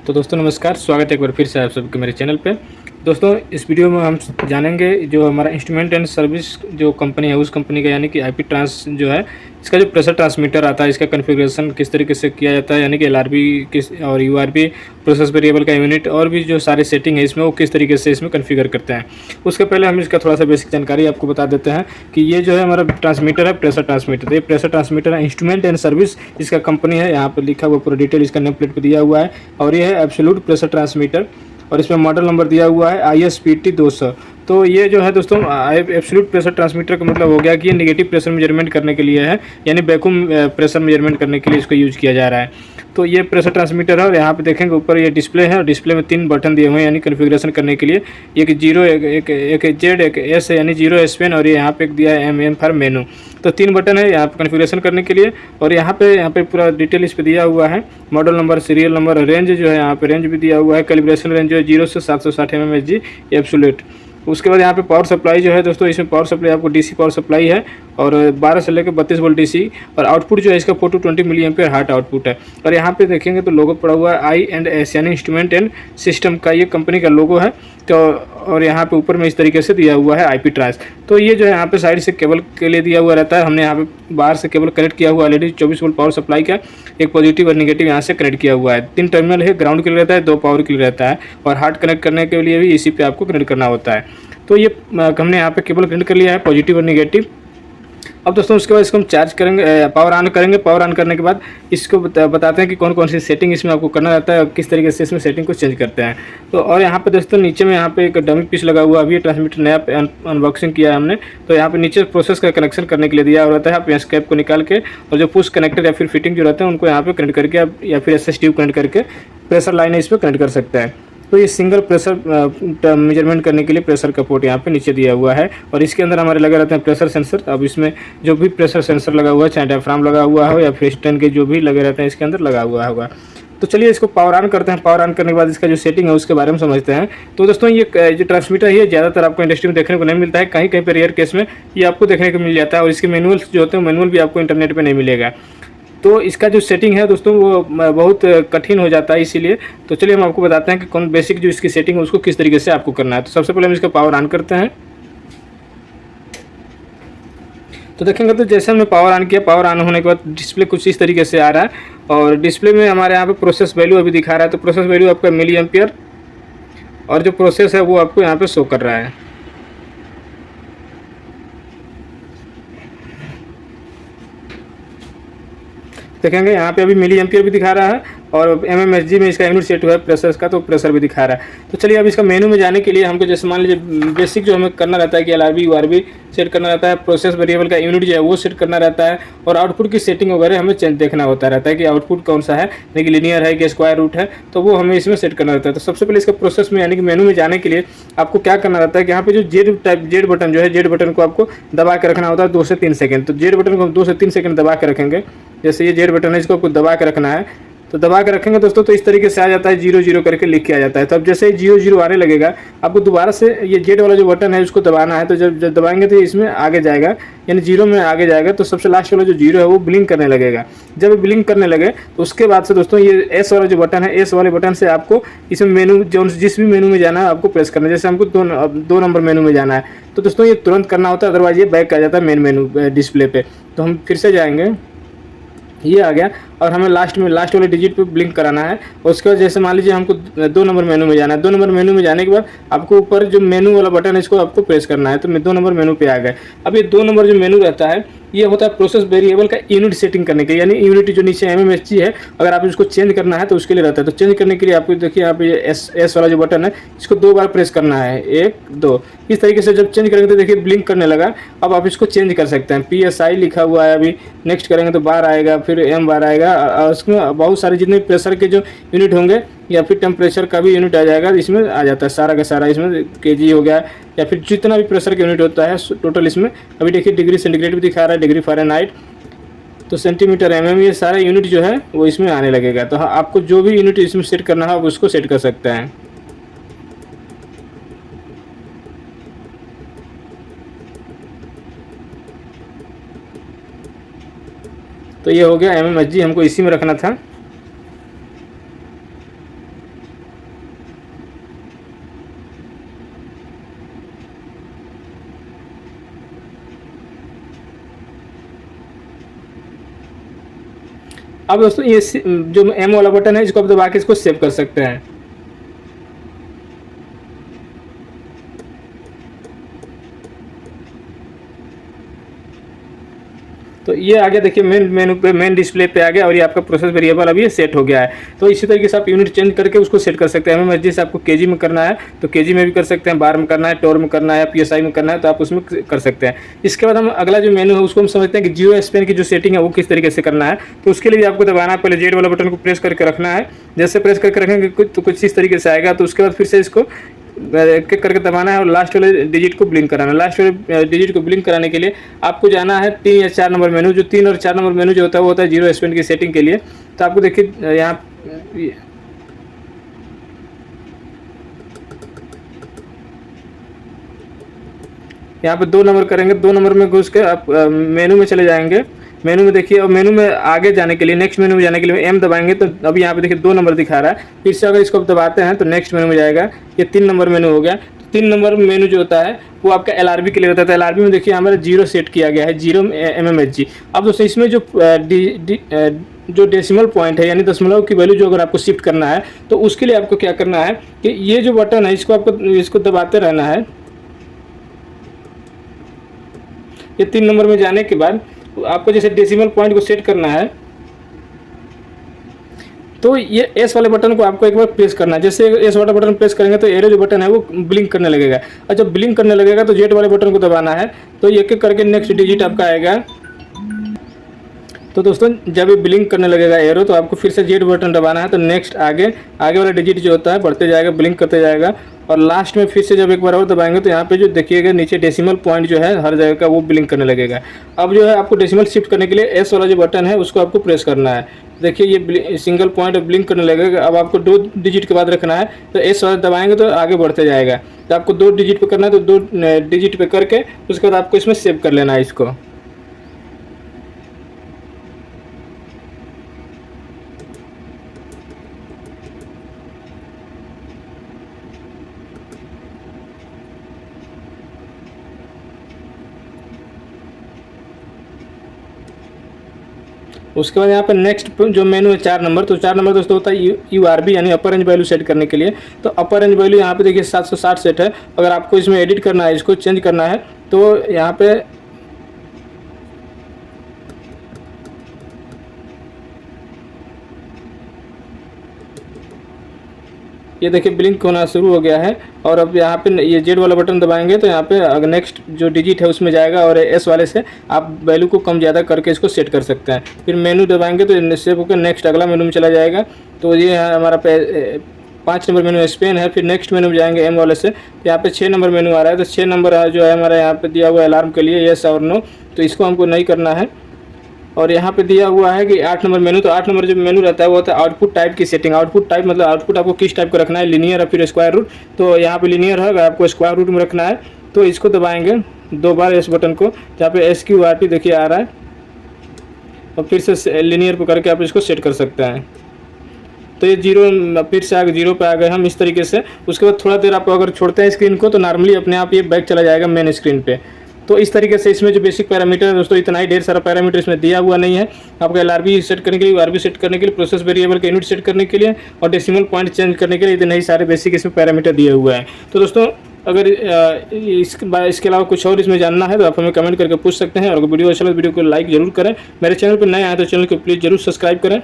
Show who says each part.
Speaker 1: तो दोस्तों नमस्कार, स्वागत है एक बार फिर से आप सबके मेरे चैनल पे। दोस्तों इस वीडियो में हम जानेंगे जो हमारा इंस्ट्रूमेंट एंड सर्विस जो कंपनी है उस कंपनी का यानी कि आईपी ट्रांस जो है, इसका जो प्रेशर ट्रांसमीटर आता है इसका कॉन्फ़िगरेशन किस तरीके से किया जाता है, यानी कि एलआरबी किस और यूआरबी प्रोसेस वेरिएबल का यूनिट और भी जो सारे सेटिंग है इसमें वो किस तरीके से इसमें कॉन्फ़िगर करते हैं। उसके पहले हम इसका थोड़ा सा बेसिक जानकारी आपको बता देते हैं कि ये जो है हमारा ट्रांसमीटर है प्रेशर ट्रांसमीटर। तो ये प्रेशर ट्रांसमीटर है, इंस्ट्रूमेंट एंड सर्विस इसका कंपनी है, यहाँ पर लिखा हुआ पूरा डिटेल इसका नेम प्लेट पर दिया हुआ है। और ये है एब्सोल्यूट प्रेशर ट्रांसमीटर और इसमें मॉडल नंबर दिया हुआ है ISPT 200। तो ये जो है दोस्तों एब्सोल्यूट प्रेशर ट्रांसमीटर का मतलब हो गया कि ये नेगेटिव प्रेशर मेजरमेंट करने के लिए है, यानी वैक्यूम प्रेशर मेजरमेंट करने के लिए इसको यूज़ किया जा रहा है। तो ये प्रेशर ट्रांसमीटर है और यहाँ पे देखेंगे ऊपर ये डिस्प्ले है और डिस्प्ले में 3 बटन दिए हुए हैं, यानी कॉन्फ़िगरेशन करने के लिए। एक जीरो, एक जेड, एक एस है, यानी जीरो एस पेन, और ये यहाँ पे एक दिया है एम फॉर मेनू। तो 3 बटन है यहाँ पे कॉन्फ़िगरेशन करने के लिए। और यहाँ पे पूरा डिटेल इस पे दिया हुआ है, model number, serial number, range जो है यहाँ पे रेंज भी दिया हुआ है, कैलिब्रेशन रेंज जो है 0 से 760 mmHg एब्सोल्यूट। उसके बाद यहाँ पे पावर सप्लाई जो है दोस्तों, इसमें पावर सप्लाई आपको डीसी पावर सप्लाई है और 12 से लेकर 32 वोल्ट डीसी, और आउटपुट जो है इसका 420 मिली एम्पियर हार्ट आउटपुट है। और यहाँ पे देखेंगे तो लोगो पड़ा हुआ है I&S, यानी इंस्ट्रूमेंट एंड सिस्टम का ये कंपनी का लोगो है। तो और यहाँ पे ऊपर में इस तरीके से दिया हुआ है आईपी ट्रांस। तो ये जो है यहाँ पे साइड से केबल के लिए दिया हुआ रहता है, हमने यहाँ पे बाहर से केबल कनेक्ट किया हुआ ऑलरेडी 24 वोल्ट पावर सप्लाई का, एक पॉजिटिव और नेगेटिव यहाँ से कनेक्ट किया हुआ है। 3 टर्मिनल है, ग्राउंड के लिए रहता है, 2 पावर के लिए रहता है, और हार्ट कनेक्ट करने के लिए भी इसी पे आपको कनेक्ट करना होता है। तो ये हमने यहाँ पे केबल कनेक्ट कर लिया है, पॉजिटिव और नेगेटिव। अब दोस्तों उसके बाद इसको हम चार्ज करेंगे, पावर ऑन करेंगे। पावर ऑन करने के बाद इसको बताते हैं कि कौन कौन सी सेटिंग इसमें आपको करना रहता है और किस तरीके से इसमें सेटिंग को चेंज करते हैं। तो और यहाँ पे दोस्तों नीचे में यहाँ पे एक डमी पीस लगा हुआ, अभी ट्रांसमीटर नया अनबॉक्सिंग किया है हमने। तो यहाँ पे नीचे प्रोसेस का कनेक्शन करने के लिए दिया हुआ रहता है, आप यहाँ स्कैप को निकाल के और जो पुश कनेक्टर या फिर फिटिंग जो रहते हैं उनको यहाँ पे कनेक्ट करके आप या फिर SS ट्यूब कनेक्ट करके प्रेशर लाइन इस पर कनेक्ट कर सकते हैं। तो ये सिंगल प्रेशर मेजरमेंट करने के लिए प्रेशर का पोर्ट यहाँ पे नीचे दिया हुआ है, और इसके अंदर हमारे लगे रहते हैं प्रेशर सेंसर। अब इसमें जो भी प्रेशर सेंसर लगा हुआ है, चाहे डायफ्राम लगा हुआ हो या फिर स्टैंड के जो भी लगे रहते हैं इसके अंदर लगा हुआ होगा। तो चलिए इसको पावर ऑन करते हैं। पावर ऑन करने के बाद इसका जो सेटिंग है उसके बारे में समझते हैं। तो दोस्तों ये जो ट्रांसमीटर है ये ज़्यादातर आपको इंडस्ट्री में देखने को नहीं मिलता है, कहीं कहीं पर रेयर केस में ये आपको देखने को मिल जाता है, और इसके मैनुअल्स जो होते हैं मैनुअल भी आपको इंटरनेट पर नहीं मिलेगा। तो इसका जो सेटिंग है दोस्तों वो बहुत कठिन हो जाता है, इसीलिए तो चलिए हम आपको बताते हैं कि कौन बेसिक जो इसकी सेटिंग है उसको किस तरीके से आपको करना है। तो सबसे पहले हम इसका पावर ऑन करते हैं। तो देखेंगे तो जैसे हमने पावर ऑन किया, पावर ऑन होने के बाद डिस्प्ले कुछ इस तरीके से आ रहा है, और डिस्प्ले में हमारे यहाँ पे प्रोसेस वैल्यू अभी दिखा रहा है। तो प्रोसेस वैल्यू आपका मिली एम्पियर, और जो प्रोसेस है वो आपको यहाँ पे शो कर रहा है। देखेंगे यहाँ पे अभी मिली एम्पियर भी दिखा रहा है, और mmHg में इसका यूनिट सेट हुआ है प्रेशर का, तो प्रेशर भी दिखा रहा है। तो चलिए अब इसका मेनू में जाने के लिए हमको जैसे मान लीजिए बेसिक जो हमें करना रहता है कि LRB URB सेट करना रहता है, प्रोसेस वेरिएबल का यूनिट जो है वो सेट करना रहता है, और आउटपुट की सेटिंग वगैरह हमें देखना होता रहता है कि आउटपुट कौन सा है, यानी कि लीनियर है कि स्क्वायर रूट है, तो वो हमें इसमें सेट करना रहता है। तो सबसे पहले इसका प्रोसेस में यानी कि मेनू में जाने के लिए आपको क्या करना रहता है कि यहाँ पे जो जेड बटन जो है, जेड बटन को आपको दबा के रखना होता है 2 से 3 सेकंड। तो जेड बटन को हम 2 से 3 सेकंड दबा के रखेंगे। जैसे ये जेड बटन है इसको आपको दबा के रखना है, तो दबा के रखेंगे दोस्तों तो इस तरीके से आ जाता है, 0 करके लिख के आ जाता है। तो अब जैसे ही 0 आने लगेगा आपको दोबारा से ये जेड वाला जो बटन है उसको दबाना है। तो जब दबाएंगे तो इसमें आगे जाएगा, यानी 0 में आगे जाएगा, तो सबसे लास्ट वाला जो 0 है वो ब्लिंक करने लगेगा। जब ब्लिंक करने लगे तो उसके बाद से दोस्तों ये एस वाला जो बटन है, एस वाले बटन से आपको इसमें मेनू जो जिस भी मेनू में जाना है आपको प्रेस करना है। जैसे हमको 2 नंबर मेनू में जाना है तो दोस्तों ये तुरंत करना होता है, अदरवाइज ये बैक आ जाता है मेन मेनू डिस्प्ले पे। तो हम फिर से जाएंगे, ये आ गया, और हमें लास्ट वाले डिजिट पे ब्लिंक कराना है। और उसके बाद जैसे मान लीजिए हमको 2 नंबर मेनू में जाना है, 2 नंबर मेनू में जाने के बाद आपको ऊपर जो मेनू वाला बटन है इसको आपको प्रेस करना है। तो मैं 2 नंबर मेनू पे आ गए। अब ये 2 नंबर जो मेनू रहता है ये होता है प्रोसेस वेरिएबल का यूनिट सेटिंग करने के, यानी यूनिट जो नीचे mmHg है, अगर आप इसको चेंज करना है तो उसके लिए रहता है। तो चेंज करने के लिए आपको देखिए यहाँ पे एस वाला जो बटन है इसको 2 बार प्रेस करना है, 1 2, इस तरीके से जब चेंज करेंगे तो देखिए ब्लिंक करने लगा। अब आप इसको चेंज कर सकते हैं, PSI लिखा हुआ है, अभी नेक्स्ट करेंगे तो बार आएगा, फिर M बार आएगा, और उसमें बहुत सारे जितने प्रेशर के जो यूनिट होंगे या फिर टेम्परेचर का भी यूनिट आ जाएगा, इसमें आ जाता है सारा का सारा। इसमें kg हो गया या फिर जितना भी प्रेशर का यूनिट होता है टोटल इसमें। अभी देखिए डिग्री सेंटीग्रेड भी दिखा रहा है, डिग्री फ़ारेनहाइट, तो सेंटीमीटर mm, ये सारा यूनिट जो है वो इसमें आने लगेगा। तो आपको जो भी यूनिट इसमें सेट करना है आप उसको सेट कर सकते हैं। तो ये हो गया mmHg, हमको इसी में रखना था। अब दोस्तों ये जो एम वाला बटन है इसको आप दबा के इसको सेव कर सकते हैं। तो ये आ गया, देखिए मेन मेनू पे मेन डिस्प्ले पे आ गया और ये आपका प्रोसेस वेरिएबल अभी सेट हो गया है। तो इसी तरीके से आप यूनिट चेंज करके उसको सेट कर सकते हैं। एमएमएचजी से आपको केजी में करना है तो केजी में भी कर सकते हैं, बार में करना है, टोर में करना है, पीएसआई में करना है तो आप उसमें कर सकते हैं। इसके बाद हम अगला जो मेनू है उसको हम समझते हैं कि जियो स्पेन की जो सेटिंग है वो किस तरीके से करना है। तो उसके लिए आपको दबाना है, पहले जेड वाला बटन को प्रेस करके रखना है। जैसे प्रेस करके रखेंगे तो कुछ इस तरीके से आएगा। तो उसके बाद फिर से इसको एक एक करके दबाना है और लास्ट वाले डिजिट को ब्लिंक कराना है। लास्ट वाले डिजिट को ब्लिंक कराने के लिए आपको जाना है 3 या 4 नंबर मेनू। जो 3 और 4 नंबर मेनू जो होता है वो होता है जीरो स्पेन की सेटिंग के लिए। तो आपको देखिए यहाँ पे 2 नंबर करेंगे। 2 नंबर में घुस के आप मेनू में चले जाएंगे। मेनू में देखिए, और मेनू में आगे जाने के लिए, नेक्स्ट मेनू में जाने के लिए एम दबाएंगे तो अभी यहाँ पे देखिए 2 नंबर दिखा रहा है। फिर से अगर इसको दबाते हैं तो नेक्स्ट मेनू में जाएगा। ये 3 नंबर मेनू हो गया। 3 नंबर मेनू जो होता है वो आपका एलआरबी के लिए होता है। एलआरबी में देखिए हमारा 0 सेट किया गया है, 0 एमएमएचजी। अब दोस्तों इसमें जो डेसिमल पॉइंट है यानी दशमलव की वैल्यू जो अगर आपको शिफ्ट करना है तो उसके लिए आपको क्या करना है कि ये जो बटन है इसको दबाते रहना है। ये 3 नंबर में जाने के बाद आपको जैसे डेसिमल पॉइंट को सेट करना है तो ये एस वाले बटन को आपको एक बार प्रेस करना है। जैसे एस वाला बटन प्रेस करेंगे तो एरो जो बटन है वो ब्लिंक करने लगेगा और जब ब्लिंक करने लगेगा तो जेड वाले बटन को दबाना है। तो एक एक करके नेक्स्ट डिजिट आपका आएगा। तो दोस्तों जब ये ब्लिंक करने लगेगा एरो तो आपको फिर से जेड बटन दबाना है। तो नेक्स्ट आगे वाला डिजिट जो होता है बढ़ते जाएगा, ब्लिंक करते जाएगा और लास्ट में फिर से जब एक बार और दबाएंगे तो यहाँ पे जो देखिएगा नीचे डेसिमल पॉइंट जो है हर जगह का वो ब्लिंक करने लगेगा। अब जो है आपको डेसिमल शिफ्ट करने के लिए एस वाला जो बटन है उसको आपको प्रेस करना है। देखिए ये सिंगल पॉइंट ब्लिंक करने लगेगा। अब आपको 2 डिजिट के बाद रखना है तो एस वाला दबाएंगे तो आगे बढ़ते जाएगा। तो आपको 2 डिजिट पे करना है तो 2 डिजिट पे करके उसके बाद आपको इसमें सेव कर लेना है इसको। उसके बाद यहाँ पर नेक्स्ट जो मेनू है 4 नंबर, तो 4 नंबर दोस्तों होता है URB यानी अपर रेंज वैल्यू सेट करने के लिए। तो अपर रेंज वैल्यू यहाँ पे देखिए 760 सेट है। अगर आपको इसमें एडिट करना है, इसको चेंज करना है तो यहाँ पे ये देखिए ब्लिंक होना शुरू हो गया है। और अब यहाँ पे ये जेड वाला बटन दबाएंगे तो यहाँ पे अगर नेक्स्ट जो डिजिट है उसमें जाएगा और एस वाले से आप वैल्यू को कम ज़्यादा करके इसको सेट कर सकते हैं। फिर मेनू दबाएंगे तो सेव होकर नेक्स्ट अगला मेनू में चला जाएगा। तो ये है हमारा 5 नंबर मेनू स्पेन है। फिर नेक्स्ट मेनू में जाएंगे एम वाले से, यहाँ पे 6 नंबर मेनू आ रहा है। तो 6 नंबर जो है हमारा यहाँ पे दिया हुआ अलार्म के लिए येस और नो, तो इसको हमको नहीं करना है। और यहाँ पे दिया हुआ है कि 8 नंबर मेनू, तो 8 नंबर जो मेनू रहता है वो होता है आउटपुट टाइप की सेटिंग। आउटपुट टाइप मतलब आउटपुट आपको किस टाइप का रखना है, लीनियर या फिर स्क्वायर रूट। तो यहाँ पे लीनियर है, अगर आपको स्क्वायर रूट में रखना है तो इसको दबाएंगे 2 बार इस बटन को, जहाँ पे SQRT देखिए आ रहा है और फिर से लीनियर पर करके आप इसको सेट कर सकते हैं। तो ये 0 फिर से आगे 0 पे आ गए हम इस तरीके से। उसके बाद थोड़ा देर आप अगर छोड़ते हैं स्क्रीन को तो नॉर्मली अपने आप ये बैक चला जाएगा मेन स्क्रीन पे। तो इस तरीके से इसमें जो बेसिक पैरामीटर है दोस्तों, इतना ही ढेर सारा पैरामीटर इसमें दिया हुआ नहीं है। आपका LRB सेट करने के लिए, URB सेट करने के लिए, प्रोसेस वेरिएबल के यूनिट सेट करने के लिए और डेसिमल पॉइंट चेंज करने के लिए इतने ही सारे बेसिक इसमें पैरामीटर दिए हुए हैं। तो दोस्तों अगर इसके अलावा कुछ और इसमें जानना है तो आप हमें कमेंट करके पूछ सकते हैं। और अगर वीडियो अच्छा लगे वीडियो को लाइक जरूर करें। मेरे चैनल पर नए आए तो चैनल को प्लीज़ जरूर सब्सक्राइब करें।